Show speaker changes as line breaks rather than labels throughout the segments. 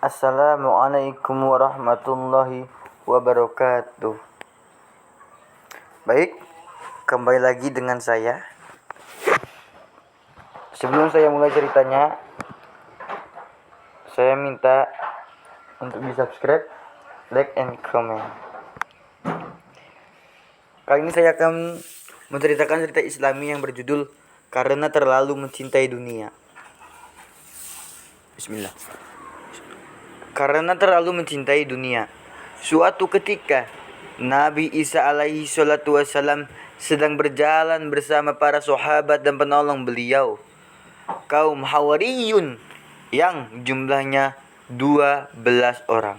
Assalamualaikum warahmatullahi wabarakatuh. Baik, kembali lagi dengan saya. Sebelum saya mulai ceritanya, saya minta untuk di subscribe, like, and comment. Kali ini saya akan menceritakan cerita Islami yang berjudul Karena Terlalu Mencintai Dunia. Bismillah. Karena terlalu mencintai dunia. Suatu ketika Nabi Isa alaihi salatu wassalam sedang berjalan bersama para sahabat dan penolong beliau, kaum Hawariyun yang jumlahnya 12 orang,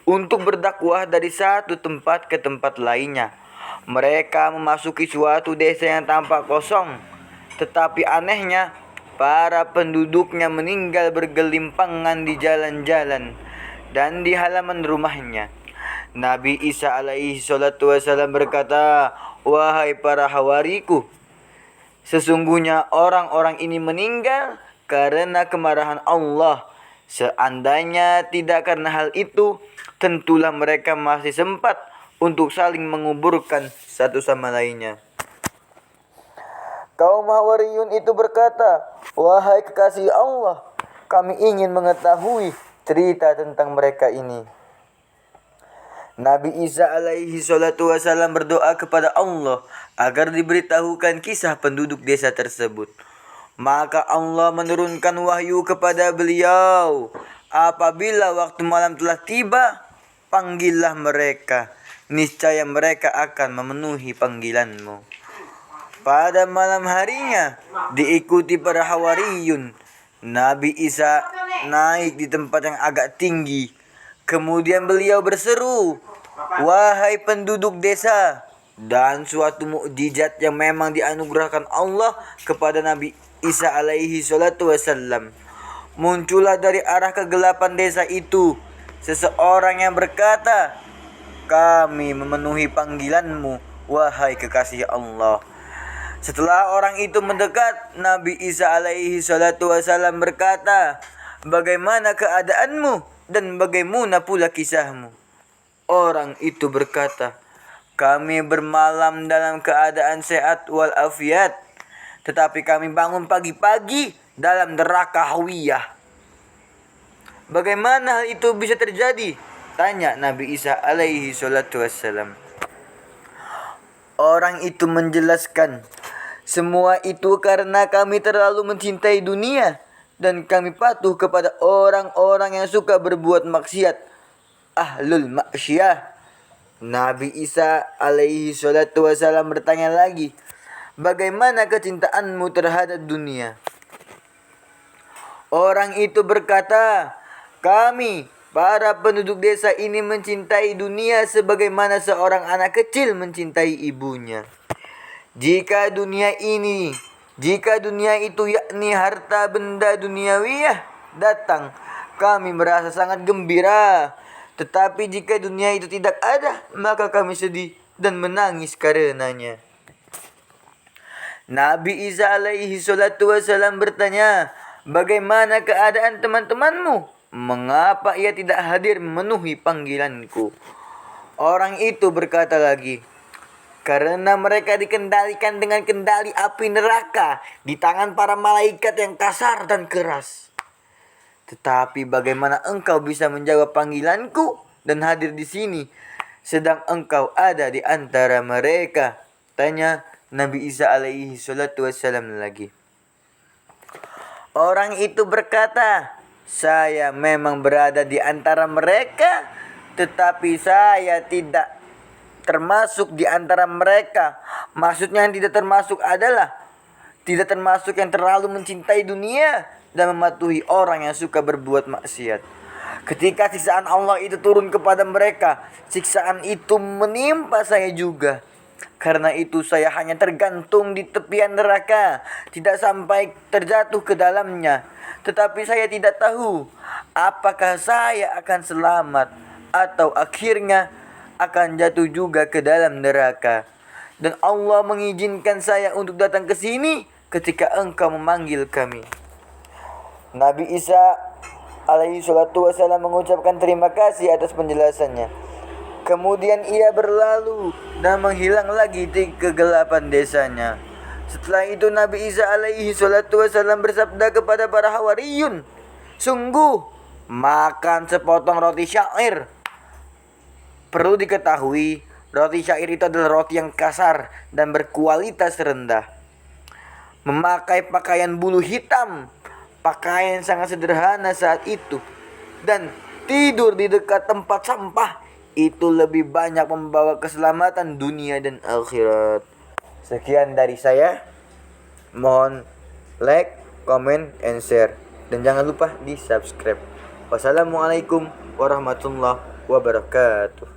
untuk berdakwah dari satu tempat ke tempat lainnya. Mereka memasuki suatu desa yang tampak kosong, tetapi anehnya para penduduknya meninggal bergelimpangan di jalan-jalan dan di halaman rumahnya. Nabi Isa alaihi salatu wassalam berkata, "Wahai para hawariku, sesungguhnya orang-orang ini meninggal karena kemarahan Allah. Seandainya tidak karena hal itu, tentulah mereka masih sempat untuk saling menguburkan satu sama lainnya." Kaum Hawariyun itu berkata, "Wahai kekasih Allah, kami ingin mengetahui cerita tentang mereka ini." Nabi Isa alaihi salatu wassalam berdoa kepada Allah agar diberitahukan kisah penduduk desa tersebut. Maka Allah menurunkan wahyu kepada beliau, "Apabila waktu malam telah tiba, panggillah mereka. Niscaya mereka akan memenuhi panggilanmu." Pada malam harinya, diikuti para Hawariyun, Nabi Isa naik di tempat yang agak tinggi. Kemudian beliau berseru, "Wahai penduduk desa!" Dan suatu mukjizat yang memang dianugerahkan Allah kepada Nabi Isa alaihi salatu wassalam. Muncullah dari arah kegelapan desa itu seseorang yang berkata, "Kami memenuhi panggilanmu, wahai kekasih Allah." Setelah orang itu mendekat, Nabi Isa alaihi salatu wassalam berkata, "Bagaimana keadaanmu dan bagaimana pula kisahmu?" Orang itu berkata, "Kami bermalam dalam keadaan sehat walafiat, tetapi kami bangun pagi-pagi dalam neraka hawiyah." "Bagaimana hal itu bisa terjadi?" tanya Nabi Isa alaihi salatu wassalam. Orang itu menjelaskan, "Semua itu karena kami terlalu mencintai dunia dan kami patuh kepada orang-orang yang suka berbuat maksiat, ahlul maksiyah." Nabi Isa alaihi salatu wassalam bertanya lagi, "Bagaimana kecintaanmu terhadap dunia?" Orang itu berkata, "Kami, para penduduk desa ini mencintai dunia sebagaimana seorang anak kecil mencintai ibunya. Jika dunia itu yakni harta benda duniawiyah datang, kami merasa sangat gembira. Tetapi jika dunia itu tidak ada, maka kami sedih dan menangis karenanya." Nabi Isa alaihi salatu wassalam bertanya, "Bagaimana keadaan teman-temanmu? Mengapa ia tidak hadir memenuhi panggilanku?" Orang itu berkata lagi, "Karena mereka dikendalikan dengan kendali api neraka di tangan para malaikat yang kasar dan keras." "Tetapi bagaimana engkau bisa menjawab panggilanku dan hadir di sini, sedang engkau ada di antara mereka?" tanya Nabi Isa alaihi salatu wassalam lagi. Orang itu berkata, "Saya memang berada di antara mereka, tetapi saya tidak termasuk di antara mereka." Maksudnya yang tidak termasuk adalah tidak termasuk yang terlalu mencintai dunia dan mematuhi orang yang suka berbuat maksiat. Ketika siksaan Allah itu turun kepada mereka, siksaan itu menimpa saya juga. Karena itu saya hanya tergantung di tepian neraka, tidak sampai terjatuh ke dalamnya. Tetapi saya tidak tahu apakah saya akan selamat atau akhirnya akan jatuh juga ke dalam neraka. Dan Allah mengizinkan saya untuk datang ke sini ketika engkau memanggil kami." Nabi Isa alaihi salatu wasallam mengucapkan terima kasih atas penjelasannya. Kemudian ia berlalu dan menghilang lagi di kegelapan desanya. Setelah itu Nabi Isa alaihi salatu wasallam bersabda kepada para hawariyun, "Sungguh, makan sepotong roti syair." Perlu diketahui, roti syair itu adalah roti yang kasar dan berkualitas rendah. Memakai pakaian bulu hitam, pakaian sangat sederhana saat itu, dan tidur di dekat tempat sampah itu lebih banyak membawa keselamatan dunia dan akhirat. Sekian dari saya. Mohon like, comment, and share. Dan jangan lupa di subscribe. Wassalamualaikum warahmatullahi wabarakatuh.